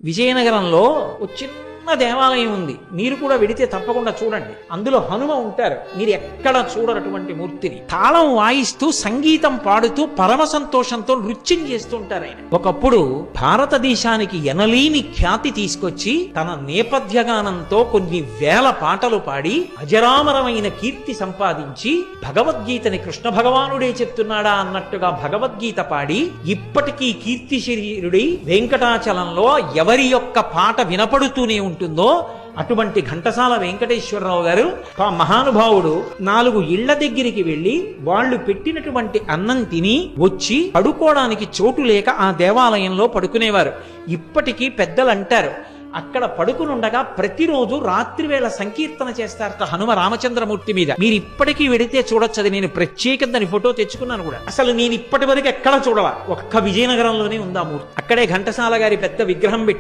విజయనగరంలో ఒక చిన్న దేవాలయం ఉంది. మీరు కూడా వెడితే తప్పకుండా చూడండి. అందులో హనుమ ఉంటారు. మీరు ఎక్కడ చూడనటువంటి మూర్తిని తాళం వాయిస్తూ సంగీతం పాడుతూ పరమ సంతోషంతో నృత్యం చేస్తూ ఉంటారు ఆయన. ఒకప్పుడు భారతదేశానికి ఎనలేని ఖ్యాతి తీసుకొచ్చి తన నేపథ్య గానంతో కొన్ని వేల పాటలు పాడి అజరామరమైన కీర్తి సంపాదించి భగవద్గీతని కృష్ణ భగవానుడే చెప్తున్నాడా అన్నట్టుగా భగవద్గీత పాడి ఇప్పటికీ కీర్తి శరీరుడి వెంకటాచలంలో ఎవరి యొక్క పాట వినపడుతూనే ఉంటుందో అటువంటి ఘంటసాల వెంకటేశ్వరరావు గారు ఆ మహానుభావుడు 4 ఇళ్ల దగ్గరికి వెళ్లి వాళ్ళు పెట్టినటువంటి అన్నం తిని వచ్చి పడుకోవడానికి చోటు లేక ఆ దేవాలయంలో పడుకునేవారు. ఇప్పటికీ పెద్దలు అంటారు, అక్కడ పడుకునుండగా ప్రతిరోజు రాత్రి వేళ సంకీర్తన చేస్తారట హనుమ రామచంద్రమూర్తి మీద. మీరు ఇప్పటికీ వెడితే చూడొచ్చు. అది నేను ప్రత్యేకంగా దాని ఫోటో తెచ్చుకున్నాను కూడా. అసలు నేను ఇప్పటి వరకు ఎక్కడ చూడవా, ఒక్క విజయనగరంలోనే ఉందా మూర్తి. అక్కడే ఘంటసాల గారి పెద్ద విగ్రహం పెట్టి